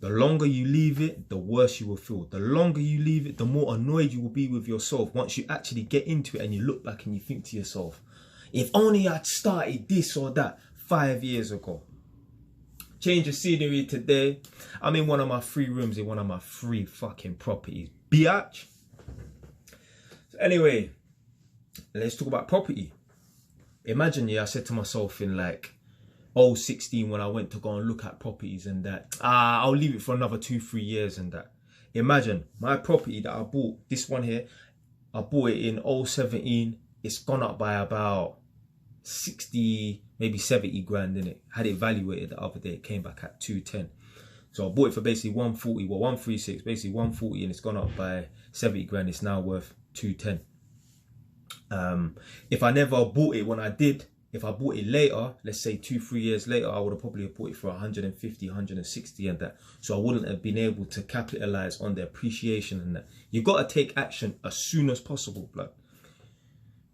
The longer you leave it, the worse you will feel. The longer you leave it, the more annoyed you will be with yourself once you actually get into it and you look back and you think to yourself, if only I'd started this or that 5 years ago. Change of scenery today. I'm in one of my 3 rooms in one of my 3 fucking properties. Biatch. So anyway, let's talk about property. Imagine, I said to myself in like 16 when I went to go and look at properties and that, I'll leave it for another 2-3 years and that. Imagine my property that I bought, this one here, I bought it in 17. It's gone up by about 60, maybe 70 grand in it. Had it evaluated the other day, it came back at 210. So I bought it for basically 140, well 136, basically 140, and it's gone up by 70 grand. It's now worth 210. If I never bought it when I did, if I bought it later, let's say 2-3 years later, I would have probably bought it for 150, 160 and that. So I wouldn't have been able to capitalize on the appreciation and that. You got to take action as soon as possible, blood.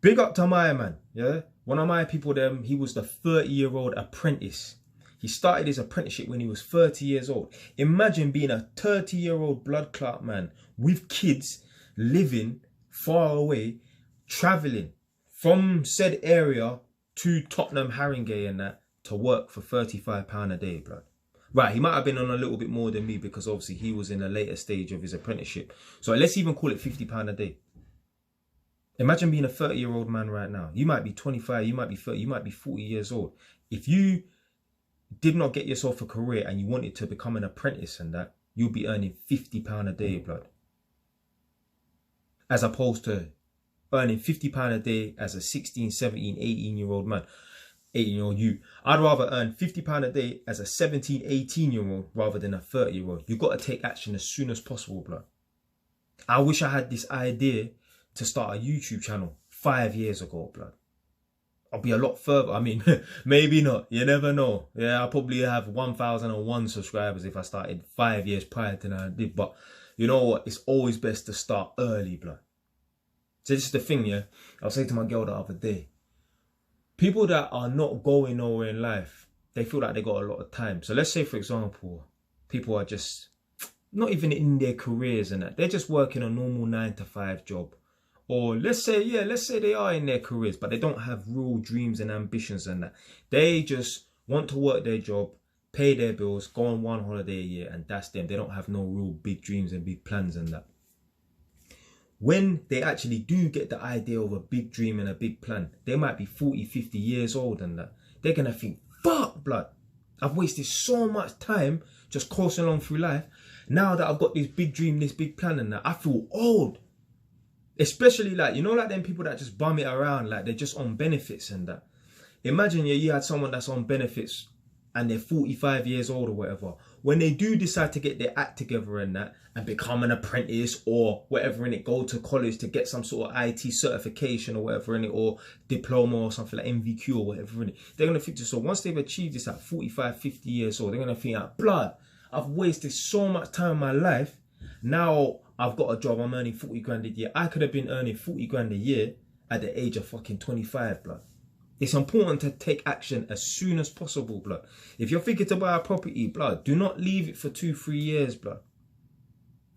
Big up to my man, yeah? One of my people, he was the 30-year-old apprentice. He started his apprenticeship when he was 30 years old. Imagine being a 30-year-old blood clot man with kids, living far away, traveling from said area to Tottenham, Haringey and that to work for £35 a day, blood. Right, he might have been on a little bit more than me because obviously he was in a later stage of his apprenticeship. So let's even call it £50 a day. Imagine being a 30-year-old man right now. You might be 25, you might be 30, you might be 40 years old. If you did not get yourself a career and you wanted to become an apprentice and that, you'll be earning £50 a day, blood. As opposed to earning £50 a day as a 16, 17, 18-year-old man, 18-year-old you. I'd rather earn £50 a day as a 17, 18-year-old rather than a 30-year-old. You've got to take action as soon as possible, blood. I wish I had this idea to start a YouTube channel 5 years ago, blood. I'll be a lot further. I mean, maybe not. You never know. Yeah, I'll probably have 1,001 subscribers if I started 5 years prior to that I did. But you know what? It's always best to start early, blood. So this is the thing, yeah. I was saying to my girl the other day, people that are not going nowhere in life, they feel like they got a lot of time. So let's say, for example, people are just not even in their careers and that. They're just working a normal 9-to-5 job. Or let's say they are in their careers, but they don't have real dreams and ambitions and that. They just want to work their job, pay their bills, go on 1 holiday a year, and that's them. They don't have no real big dreams and big plans and that. When they actually do get the idea of a big dream and a big plan, they might be 40, 50 years old and that. They're going to think, fuck, blood, I've wasted so much time just coursing along through life. Now that I've got this big dream, this big plan and that, I feel old. Especially like, you know, like them people that just bum it around, like they're just on benefits and that. Imagine you had someone that's on benefits and they're 45 years old or whatever. When they do decide to get their act together and that and become an apprentice or whatever in it, go to college to get some sort of IT certification or whatever in it, or diploma or something like MVQ or whatever in it, they're going to think to, so once they've achieved this at 45, 50 years old, they're going to think like, blood, I've wasted so much time in my life. Now I've got a job, I'm earning 40 grand a year. I could have been earning 40 grand a year at the age of fucking 25, blood. It's important to take action as soon as possible, blood. If you're thinking to buy a property, blood, do not leave it for 2-3 years, blood.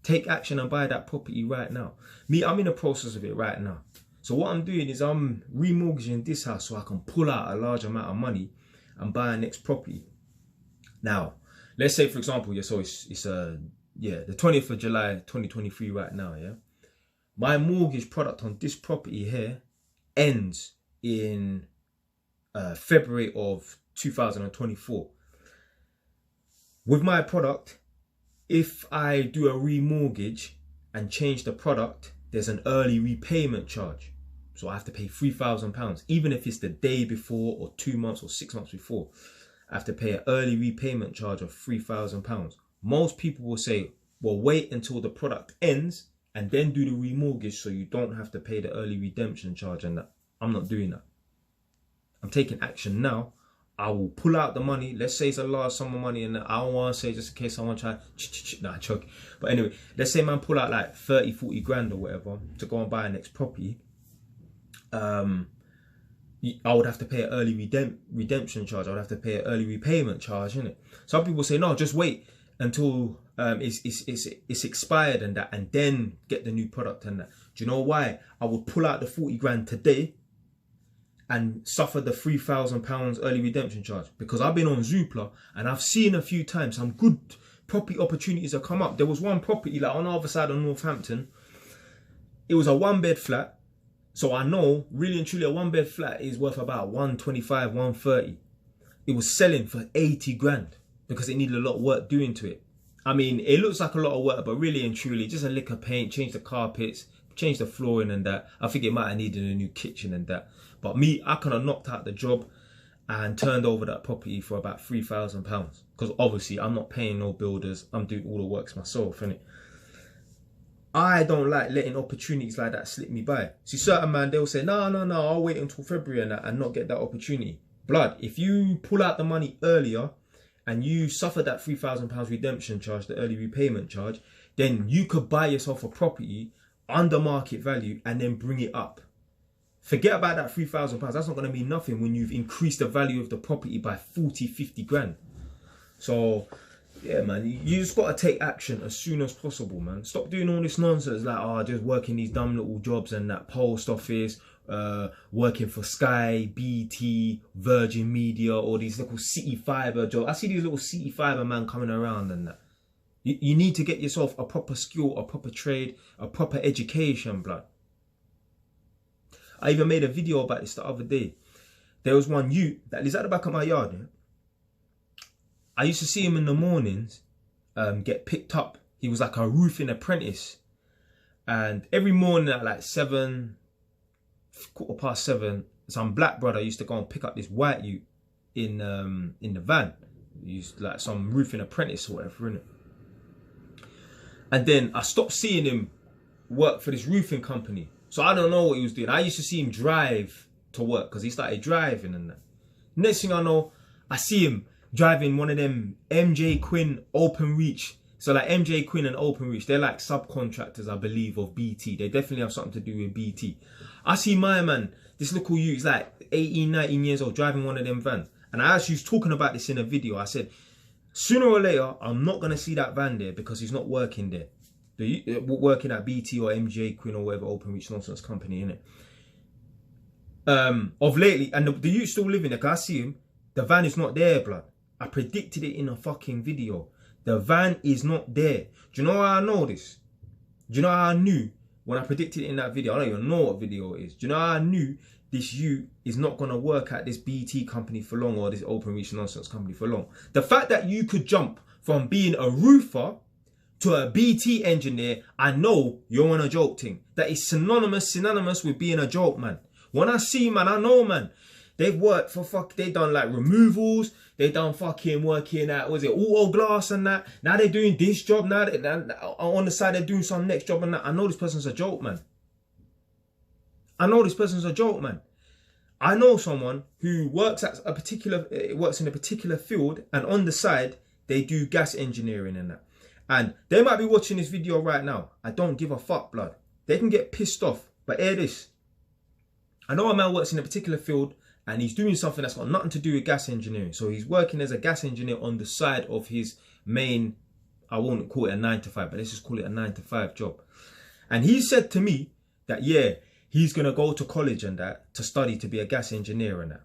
Take action and buy that property right now. Me, I'm in the process of it right now. So what I'm doing is I'm remortgaging this house so I can pull out a large amount of money and buy a next property. Now, let's say, for example, so it's the 20th of July, 2023 right now, yeah? My mortgage product on this property here ends in February of 2024. With my product, if I do a remortgage and change the product, there's an early repayment charge. So I have to pay £3,000, even if it's the day before or 2 months or 6 months before. I have to pay an early repayment charge of £3,000. Most people will say, well, wait until the product ends and then do the remortgage so you don't have to pay the early redemption charge and that. I'm not doing that. I'm taking action now. I will pull out the money. Let's say it's a large sum of money, and I don't want to say just in case someone try, nah, choke. But anyway, let's say man pull out like 30, 40 grand or whatever to go and buy a next property. I would have to pay an early redemption charge. I would have to pay an early repayment charge, innit? Some people say, no, just wait until it's expired and that, and then get the new product and that. Do you know why? I would pull out the 40 grand today and suffer the £3,000 early redemption charge, because I've been on Zoopla and I've seen a few times some good property opportunities have come up. There was one property like on the other side of Northampton. It was a 1-bed flat. So I know really and truly a 1-bed flat is worth about 125, 130. It was selling for 80 grand because it needed a lot of work doing to it. I mean, it looks like a lot of work, but really and truly just a lick of paint, change the carpets, change the flooring and that. I think it might have needed a new kitchen and that. But me, I kind of knocked out the job and turned over that property for about £3,000. Because obviously I'm not paying no builders. I'm doing all the works myself, innit? I don't like letting opportunities like that slip me by. See, certain man, they'll say, no, I'll wait until February and that and not get that opportunity. Blood, if you pull out the money earlier and you suffer that £3,000 redemption charge, the early repayment charge, then you could buy yourself a property under market value and then bring it up. Forget about that £3,000. That's not going to mean nothing when you've increased the value of the property by 40, 50 grand. So, yeah, man, you just got to take action as soon as possible, man. Stop doing all this nonsense like, oh, just working these dumb little jobs and that post office, working for Sky, BT, Virgin Media, or these little City Fibre jobs. I see these little City Fibre man coming around and that. You need to get yourself a proper skill, a proper trade, a proper education, blood. I even made a video about this the other day. There was one youth that lives at the back of my yard. Yeah? I used to see him in the mornings get picked up. He was like a roofing apprentice. And every morning at like 7, 7:15, some black brother used to go and pick up this white youth in the van. He used like some roofing apprentice or whatever, innit? And then I stopped seeing him work for this roofing company. So I don't know what he was doing. I used to see him drive to work because he started driving and that. Next thing I know, I see him driving one of them MJ Quinn Open Reach. So like MJ Quinn and Open Reach, they're like subcontractors, I believe, of BT. They definitely have something to do with BT. I see my man, this little youth, he's like 18, 19 years old, driving one of them vans. And I actually was talking about this in a video. I said, sooner or later, I'm not going to see that van there because he's not working there. Working at BT or MJ Quinn or whatever Open Reach nonsense company, innit? Of lately, and the youth still living there, because I see him, the van is not there, blood. I predicted it in a fucking video. The van is not there. Do you know how I know this? Do you know how I knew when I predicted it in that video? I don't even know what video it is. Do you know how I knew this youth is not going to work at this BT company for long or this Open Reach nonsense company for long? The fact that you could jump from being a roofer to a BT engineer, I know you're on a joke thing. That is synonymous with being a joke, man. When I see, man, I know, man. They've worked for they done like removals. They done fucking working at, was it auto glass and that. Now they're doing this job. Now on the side they're doing some next job and that. I know this person's a joke, man. I know this person's a joke, man. I know someone who works at works in a particular field, and on the side they do gas engineering and that. And they might be watching this video right now. I don't give a fuck, blood. They can get pissed off, but hear this. I know a man works in a particular field and he's doing something that's got nothing to do with gas engineering. So he's working as a gas engineer on the side of his main, I won't call it a 9 to 5, but let's just call it a 9 to 5 job. And he said to me that, yeah, he's going to go to college and that to study to be a gas engineer and that.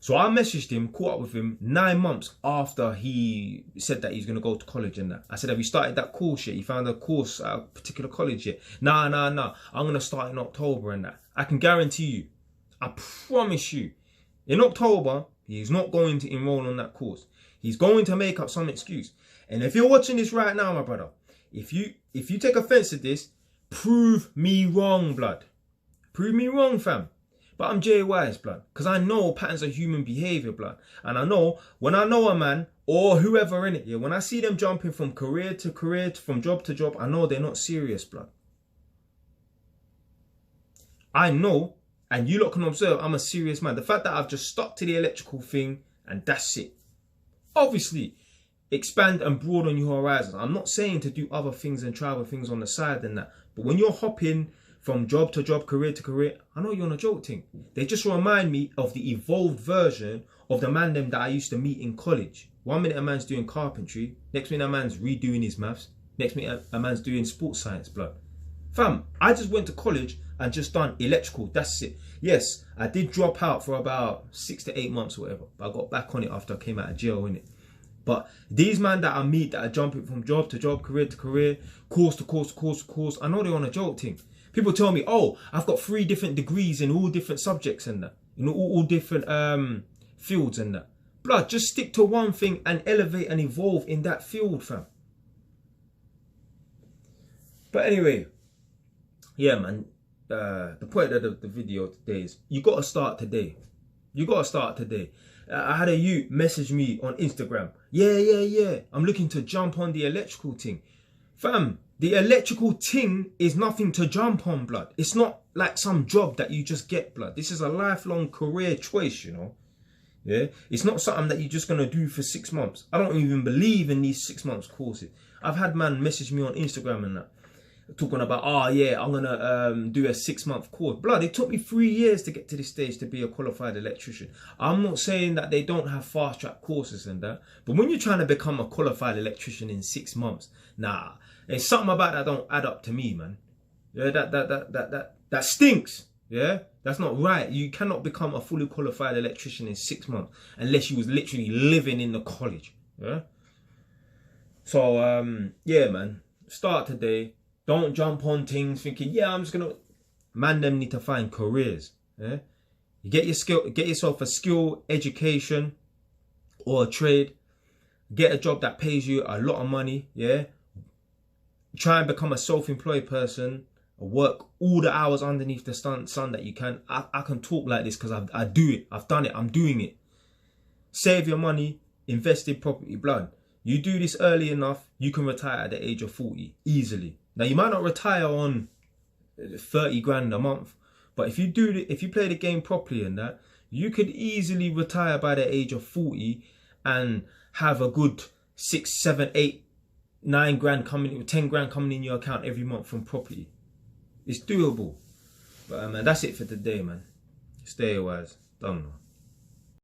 So I messaged him, caught up with him 9 months after he said that he's going to go to college and that. I said, have you started that course yet? You found a course at a particular college yet? Nah. I'm going to start in October and that. I can guarantee you, I promise you, in October, he's not going to enroll on that course. He's going to make up some excuse. And if you're watching this right now, my brother, if you take offense to this, prove me wrong, blood. Prove me wrong, fam. But I'm Jay Wise, blood, because I know patterns of human behavior, blood. And I know when I know a man or whoever in it, yeah, when I see them jumping from career to career, from job to job, I know they're not serious, blood. I know, and you lot can observe, I'm a serious man. The fact that I've just stuck to the electrical thing and that's it. Obviously, expand and broaden your horizons. I'm not saying to do other things and try other things on the side and that. But when you're hopping from job to job, career to career, I know you're on a joke thing. They just remind me of the evolved version of the man them that I used to meet in college. 1 minute a man's doing carpentry, next minute a man's redoing his maths, next minute a man's doing sports science, blood. Fam, I just went to college and just done electrical, that's it. Yes, I did drop out for about 6 to 8 months or whatever, but I got back on it after I came out of jail, innit? But these men that I meet that are jumping from job to job, career to career, course to course to course to course, I know they're on a joke thing. People tell me, oh, I've got 3 different degrees in all different subjects and that, in all different fields and that. Blood, just stick to one thing and elevate and evolve in that field, fam. But anyway, yeah, man. The point of the video today is you got to start today. You got to start today. I had a youth message me on Instagram. Yeah. I'm looking to jump on the electrical thing. Fam, the electrical thing is nothing to jump on, blood. It's not like some job that you just get, blood. This is a lifelong career choice, you know. Yeah, it's not something that you're just going to do for 6 months. I don't even believe in these 6 months courses. I've had man message me on Instagram and that, talking about, oh yeah, I'm going to do a 6-month course. Blood, it took me 3 years to get to this stage to be a qualified electrician. I'm not saying that they don't have fast track courses and that, but when you're trying to become a qualified electrician in 6 months, nah, there's something about that don't add up to me, man. Yeah, that stinks. Yeah, that's not right. You cannot become a fully qualified electrician in 6 months unless you was literally living in the college. Yeah. So yeah, man, start today. Don't jump on things thinking, yeah, I'm just gonna. Man, them need to find careers. Yeah, you get yourself a skill, education, or a trade. Get a job that pays you a lot of money. Yeah. Try and become a self-employed person. Work all the hours underneath the sun that you can. I can talk like this because I do it. I've done it. I'm doing it. Save your money. Invest in property, blood. You do this early enough, you can retire at the age of 40 easily. Now you might not retire on 30 grand a month, but if you play the game properly and that, you could easily retire by the age of 40 and have a good 6, 7, 8, 9 grand coming, 10 grand coming in your account every month from property. It's doable. But man, that's it for today, man. Stay wise. Don't know.